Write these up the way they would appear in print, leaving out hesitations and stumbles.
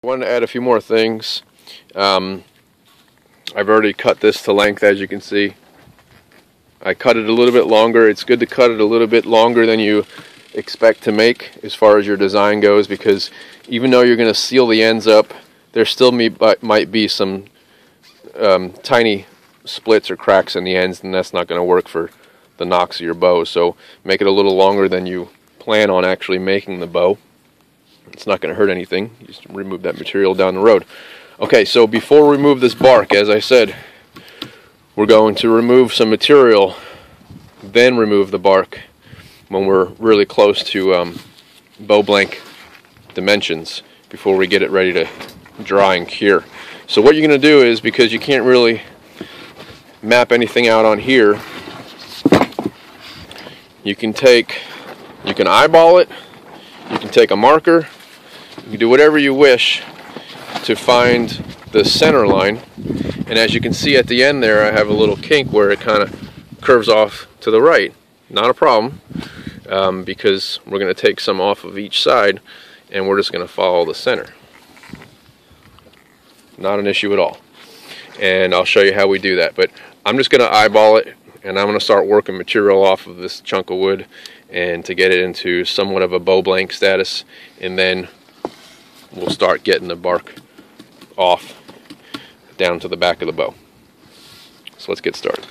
I wanted to add a few more things. I've already cut this to length, as you can see. I cut it a little bit longer. It's good to cut it a little bit longer than you expect to make as far as your design goes, because even though you're going to seal the ends up, there still might be some tiny splits or cracks in the ends, and that's not going to work for the nocks of your bow. So make it a little longer than you plan on actually making the bow. It's not going to hurt anything. You just remove that material down the road. Okay, so before we remove this bark, as I said, we're going to remove some material, then remove the bark when we're really close to bow blank dimensions before we get it ready to dry and cure. So what you're going to do is, because you can't really map anything out on here, you can eyeball it, you can take a marker, you can do whatever you wish to find the center line. And as you can see at the end there, I have a little kink where it kind of curves off to the right. Not a problem, because we're going to take some off of each side and we're just going to follow the center. Not an issue at all. And I'll show you how we do that. But I'm just going to eyeball it, and I'm going to start working material off of this chunk of wood and to get it into somewhat of a bow blank status, and then we'll start getting the bark off down to the back of the bow. So let's get started.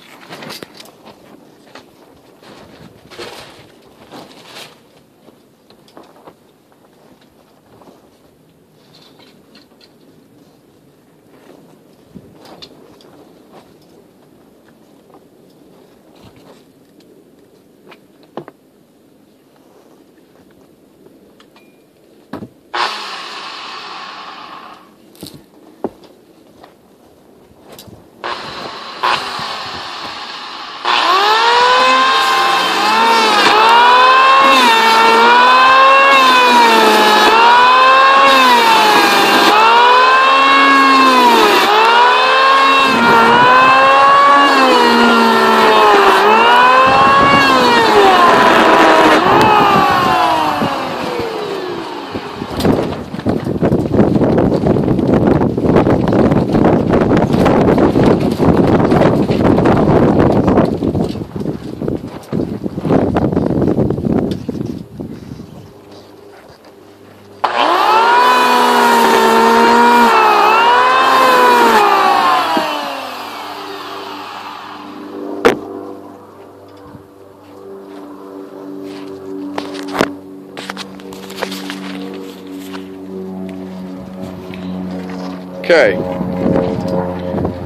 Okay,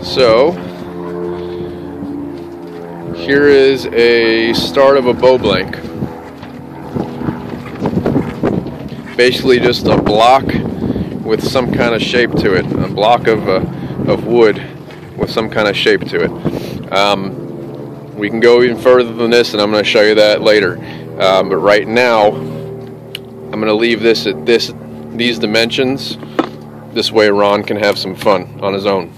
so here is a start of a bow blank. Basically just a block with some kind of shape to it, a block of wood with some kind of shape to it. We can go even further than this, and I'm going to show you that later. But right now, I'm going to leave this at these dimensions. This way Ron can have some fun on his own,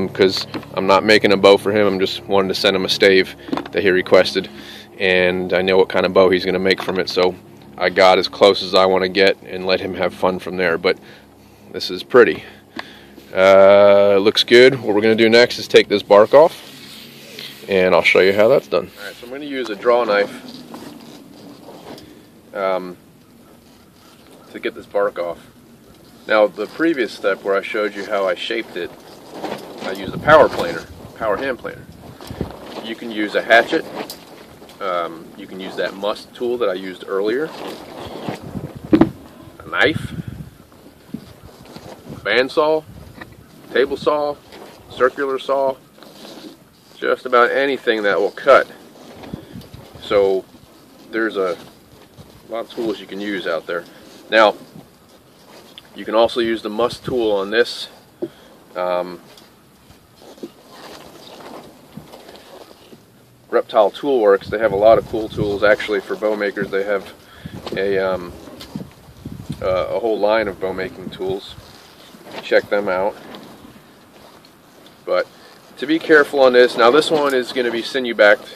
because I'm not making a bow for him. I'm just wanting to send him a stave that he requested, and I know what kind of bow he's going to make from it, so I got as close as I want to get and let him have fun from there. But this is pretty. Looks good. What we're going to do next is take this bark off, and I'll show you how that's done. Alright, so I'm going to use a draw knife to get this bark off. Now, the previous step where I showed you how I shaped it, I used a power hand planer. You can use a hatchet, you can use that must tool that I used earlier, a knife, a bandsaw, table saw, circular saw, just about anything that will cut. So there's a lot of tools you can use out there. Now, you can also use the must tool on this. Reptile Tool Works. They have a lot of cool tools actually for bow makers. They have a whole line of bow making tools. Check them out. But to be careful on this, now this one is going to be sinew backed,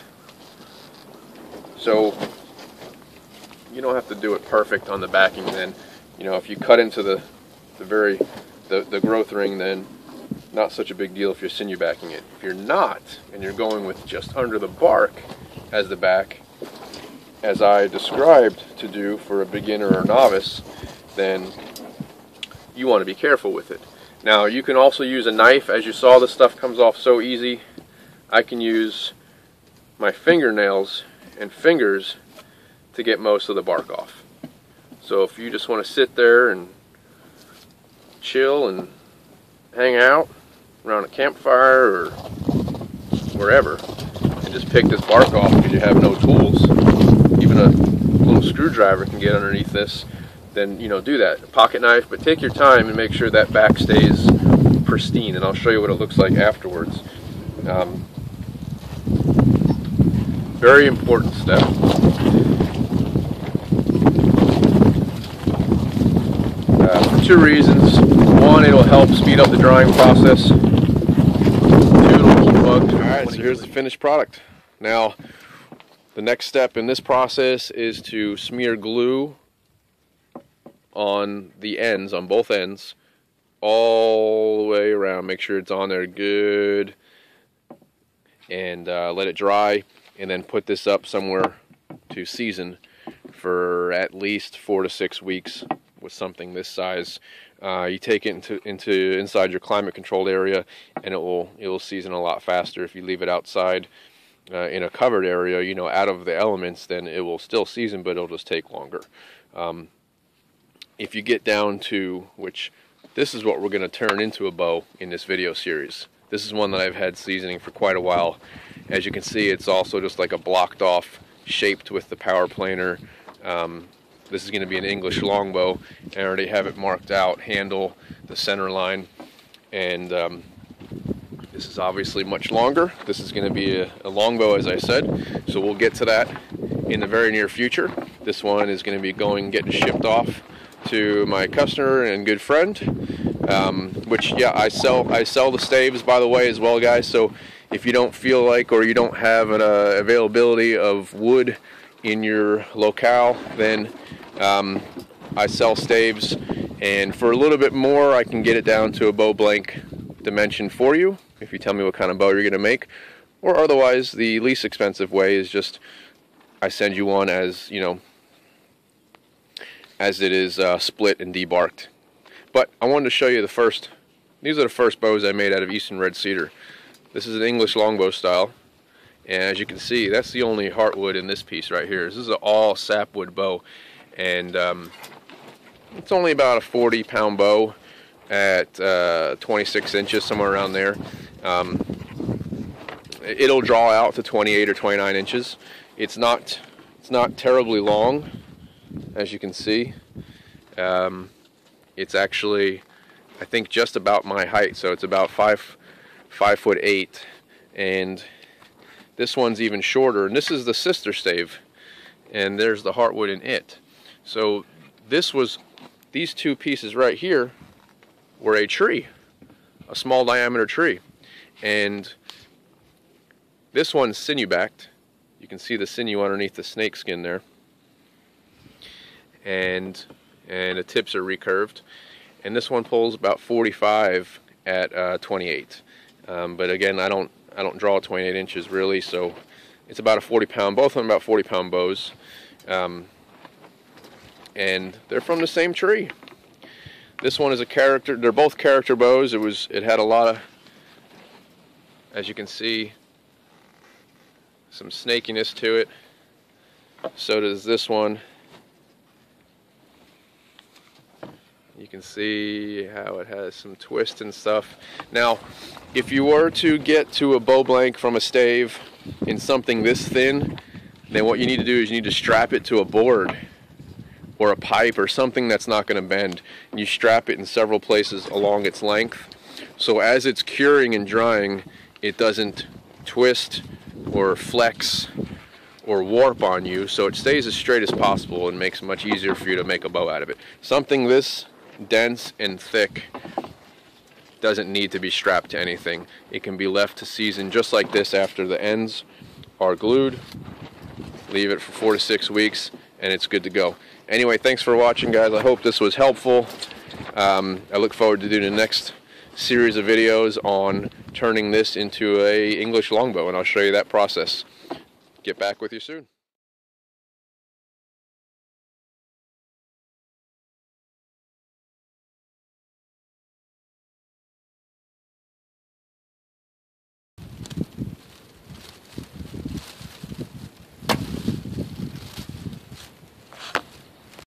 so you don't have to do it perfect on the backing. Then, you know, if you cut into the the growth ring, then not such a big deal if you're sinew backing it. If you're not, and you're going with just under the bark as the back, as I described to do for a beginner or novice, then you want to be careful with it. Now you can also use a knife. As you saw, this stuff comes off so easy. I can use my fingernails and fingers to get most of the bark off. So if you just want to sit there and chill and hang out around a campfire or wherever and just pick this bark off because you have no tools, even a little screwdriver can get underneath this, then do that. A pocket knife, but take your time and make sure that back stays pristine, and I'll show you what it looks like afterwards. Very important step. For two reasons. One, it'll help speed up the drying process. Two, it'll keep bugs. Alright, so here's the finished product. Now, the next step in this process is to smear glue on the ends, on both ends, all the way around. Make sure it's on there good, and let it dry, and then put this up somewhere to season for at least 4 to 6 weeks with something this size. You take it into inside your climate controlled area, and it will season a lot faster. If you leave it outside in a covered area, out of the elements, then it will still season, but it'll just take longer. If you get down to, which this is what we're going to turn into a bow in this video series. This is one that I've had seasoning for quite a while. As you can see, it's also just like a blocked off, shaped with the power planer. This is going to be an English longbow. I already have it marked out, handle, the center line, and this is obviously much longer. This is going to be a longbow, as I said, so we'll get to that in the very near future. This one is going to be getting shipped off to my customer and good friend, which, yeah, I sell the staves, by the way, as well, guys. So if you don't feel like, or you don't have an availability of wood in your locale, then I sell staves, and for a little bit more I can get it down to a bow blank dimension for you if you tell me what kind of bow you're going to make. Or otherwise, the least expensive way is just I send you one as as it is split and debarked. But I wanted to show you these are the first bows I made out of Eastern Red Cedar. This is an English longbow style, and as you can see, that's the only heartwood in this piece right here. This is an all sapwood bow, and it's only about a 40-pound bow at 26 inches, somewhere around there. It'll draw out to 28 or 29 inches. It's not terribly long, as you can see. It's actually, I think, just about my height, so it's about 5'8", and this one's even shorter, and this is the sister stave, and there's the heartwood in it. So these two pieces right here were a tree, a small diameter tree, and this one's sinew backed. You can see the sinew underneath the snake skin there, and the tips are recurved, and this one pulls about 45 at 28. But again, I don't draw 28 inches really, so it's about a 40-pound. Both of them about 40-pound bows, and they're from the same tree. This one is a character. They're both character bows. It had a lot of, as you can see, some snakiness to it. So does this one. You can see how it has some twist and stuff. Now, if you were to get to a bow blank from a stave in something this thin, then what you need to do is you need to strap it to a board or a pipe or something that's not going to bend. And you strap it in several places along its length, so as it's curing and drying, it doesn't twist or flex or warp on you, so it stays as straight as possible and makes it much easier for you to make a bow out of it. Something this dense and thick doesn't need to be strapped to anything. It can be left to season just like this after the ends are glued. Leave it for 4 to 6 weeks and it's good to go. Anyway, thanks for watching, guys. I hope this was helpful. I look forward to doing the next series of videos on turning this into a English longbow, and I'll show you that process. Get back with you soon.